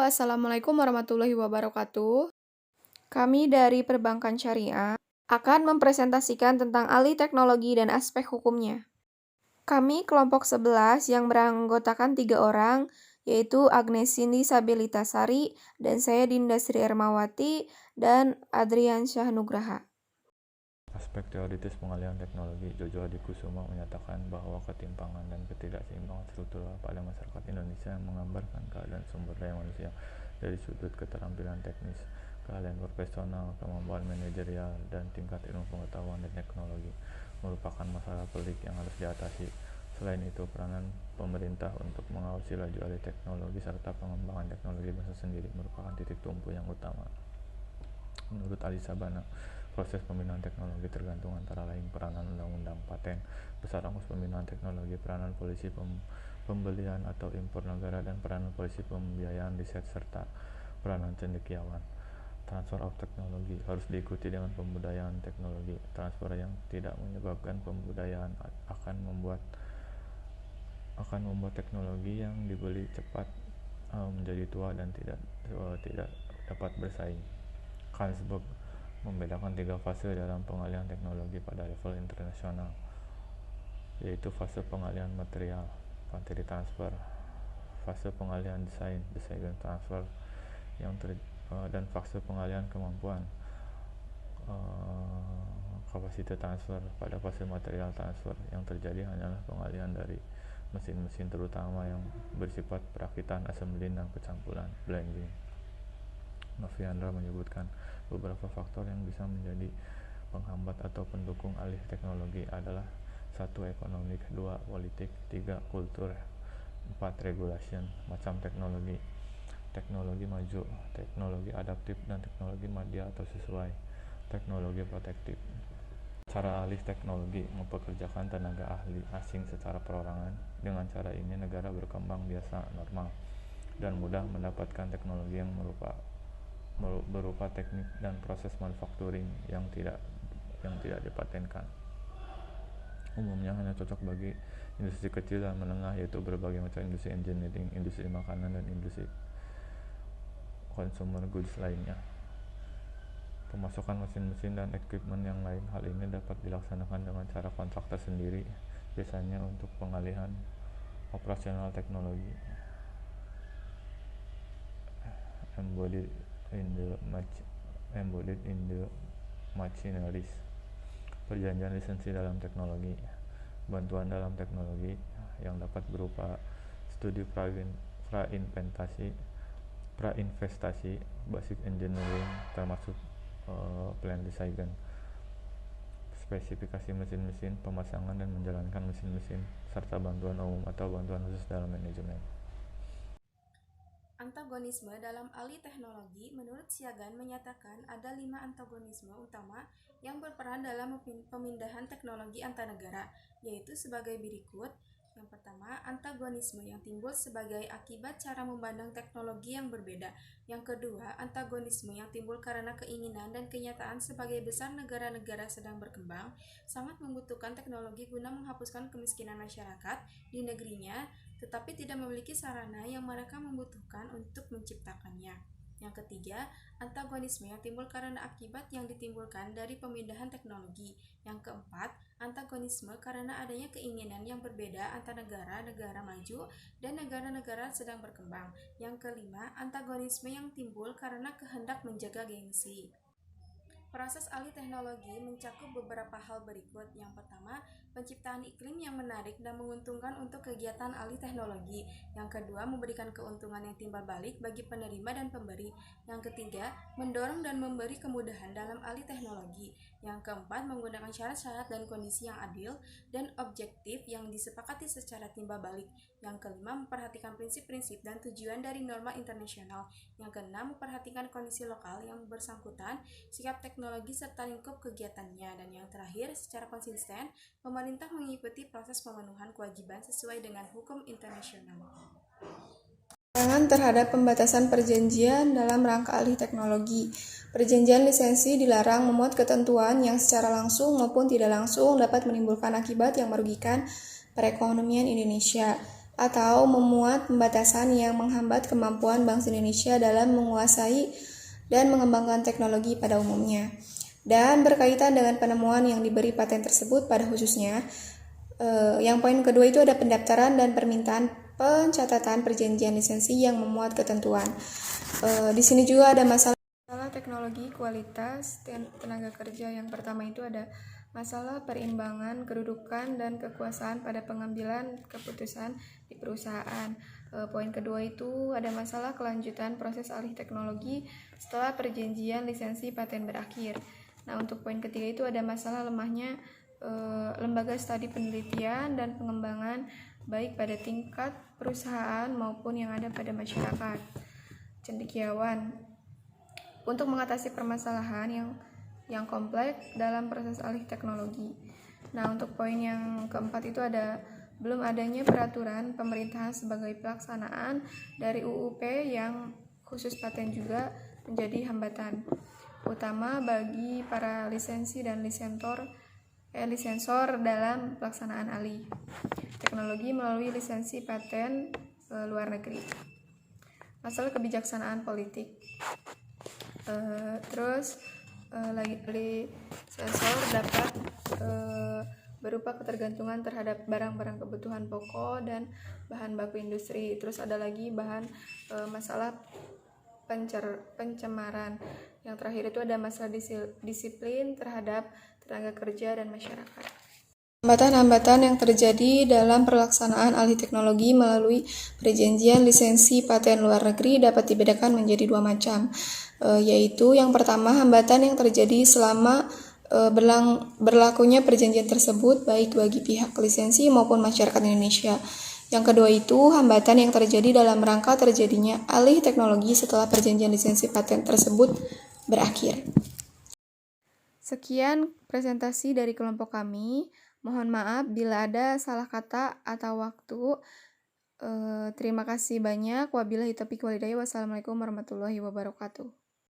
Assalamualaikum warahmatullahi wabarakatuh. Kami dari Perbankan Syariah akan mempresentasikan tentang alih teknologi dan aspek hukumnya. Kami kelompok 11 yang beranggotakan 3 orang, yaitu Agnes Cindy Sabilitasari, dan saya Dinda Sri Ermawati, dan Adrian Syah Nugraha. Aspek teoritis pengalihan teknologi, Jojo Hadikusuma menyatakan bahwa ketimpangan dan ketidakseimbangan struktural pada masyarakat Indonesia menggambarkan keadaan sumber daya manusia dari sudut keterampilan teknis, keahlian profesional, kemampuan manajerial, dan tingkat ilmu pengetahuan dan teknologi merupakan masalah pelik yang harus diatasi. Selain itu, peranan pemerintah untuk mengawasi laju alih teknologi serta pengembangan teknologi bangsa sendiri merupakan titik tumpu yang utama. Menurut Ali Sabana, proses pembinaan teknologi tergantung antara lain peranan undang-undang paten, besar ongkos pembinaan teknologi, peranan polisi pembelian atau impor negara, dan peranan polisi pembiayaan riset serta peranan cendekiawan. Transfer of teknologi harus diikuti dengan pembudayaan teknologi. Transfer yang tidak menyebabkan pembudayaan akan membuat teknologi yang dibeli cepat menjadi tua dan tidak dapat bersaing. Carlsberg membedakan 3 fase dalam pengalihan teknologi pada level internasional, yaitu fase pengalihan material, materi transfer, fase pengalihan desain, transfer, dan fase pengalihan kemampuan, kapasitas transfer. Pada fase material transfer, yang terjadi hanyalah pengalihan dari mesin-mesin terutama yang bersifat perakitan, assembly, dan pencampuran, blending. Noviandra menyebutkan beberapa faktor yang bisa menjadi penghambat atau pendukung alih teknologi adalah 1. Ekonomi, 2. Politik, 3. Kultur, 4. Regulation. Macam teknologi maju, teknologi adaptif, dan teknologi media atau sesuai. Teknologi protektif. Cara alih teknologi mempekerjakan tenaga ahli asing secara perorangan. Dengan cara ini negara berkembang biasa, normal, dan mudah mendapatkan teknologi yang berupa teknik dan proses manufacturing yang tidak dipatenkan. Umumnya hanya cocok bagi industri kecil dan menengah, yaitu berbagai macam industri engineering, industri makanan, dan industri consumer goods lainnya. Pemasokan mesin-mesin dan equipment yang lain, hal ini dapat dilaksanakan dengan cara kontrak tersendiri, biasanya untuk pengalihan operasional teknologi. Embodied in the machineries. Perjanjian lisensi dalam teknologi, bantuan dalam teknologi yang dapat berupa studi prainvestasi, basic engineering termasuk plan design, spesifikasi mesin-mesin, pemasangan dan menjalankan mesin-mesin, serta bantuan umum atau bantuan khusus dalam manajemen. Antagonisme dalam alih teknologi. Menurut Siagan menyatakan ada 5 antagonisme utama yang berperan dalam pemindahan teknologi antar negara, yaitu sebagai berikut. Yang pertama, antagonisme yang timbul sebagai akibat cara memandang teknologi yang berbeda. Yang kedua, antagonisme yang timbul karena keinginan dan kenyataan sebagai besar negara-negara sedang berkembang sangat membutuhkan teknologi guna menghapuskan kemiskinan masyarakat di negerinya, tetapi tidak memiliki sarana yang mereka membutuhkan untuk menciptakannya. Yang ketiga, antagonisme yang timbul karena akibat yang ditimbulkan dari pemindahan teknologi. Yang keempat, antagonisme karena adanya keinginan yang berbeda antara negara-negara maju dan negara-negara sedang berkembang. Yang kelima, antagonisme yang timbul karena kehendak menjaga gengsi. Proses alih teknologi mencakup beberapa hal berikut. Yang pertama, penciptaan iklim yang menarik dan menguntungkan untuk kegiatan alih teknologi. Yang kedua, memberikan keuntungan yang timbal balik bagi penerima dan pemberi. Yang ketiga, mendorong dan memberi kemudahan dalam alih teknologi. Yang keempat, menggunakan syarat-syarat dan kondisi yang adil dan objektif yang disepakati secara timbal balik. Yang kelima, memperhatikan prinsip-prinsip dan tujuan dari norma internasional. Yang keenam, memperhatikan kondisi lokal yang bersangkutan, sikap teknologi serta lingkup kegiatannya. Dan yang terakhir, secara konsisten, pemerintah mengikuti proses pemenuhan kewajiban sesuai dengan hukum internasional. Larangan terhadap pembatasan perjanjian dalam rangka alih teknologi. Perjanjian lisensi dilarang memuat ketentuan yang secara langsung maupun tidak langsung dapat menimbulkan akibat yang merugikan perekonomian Indonesia. atau memuat pembatasan yang menghambat kemampuan bangsa Indonesia dalam menguasai dan mengembangkan teknologi pada umumnya. Dan berkaitan dengan penemuan yang diberi paten tersebut pada khususnya, yang poin kedua itu ada pendaftaran dan permintaan pencatatan perjanjian lisensi yang memuat ketentuan. Di sini juga ada masalah teknologi kualitas tenaga kerja. Yang pertama itu ada masalah perimbangan kedudukan dan kekuasaan pada pengambilan keputusan di perusahaan. Poin kedua itu ada masalah kelanjutan proses alih teknologi setelah perjanjian lisensi paten berakhir. Nah, untuk poin ketiga itu ada masalah lemahnya lembaga studi penelitian dan pengembangan baik pada tingkat perusahaan maupun yang ada pada masyarakat cendekiawan untuk mengatasi permasalahan yang kompleks dalam proses alih teknologi. Nah, untuk poin yang keempat itu ada belum adanya peraturan pemerintahan sebagai pelaksanaan dari UUP yang khusus paten juga menjadi hambatan utama bagi para lisensi dan lisensor dalam pelaksanaan alih teknologi melalui lisensi paten luar negeri. Masalah kebijaksanaan politik. Lisensor dapat berupa ketergantungan terhadap barang-barang kebutuhan pokok dan bahan baku industri. Terus ada lagi masalah pencemaran. Yang terakhir itu ada masalah disiplin terhadap tenaga kerja dan masyarakat. Hambatan-hambatan yang terjadi dalam pelaksanaan alih teknologi melalui perjanjian lisensi paten luar negeri dapat dibedakan menjadi dua macam, yaitu yang pertama hambatan yang terjadi selama berlakunya perjanjian tersebut baik bagi pihak lisensi maupun masyarakat Indonesia. Yang kedua itu hambatan yang terjadi dalam rangka terjadinya alih teknologi setelah perjanjian lisensi paten tersebut berakhir. Sekian presentasi dari kelompok kami. Mohon maaf bila ada salah kata atau waktu. Terima kasih banyak. Wabillahi taufiq walhidayah. Wassalamualaikum warahmatullahi wabarakatuh.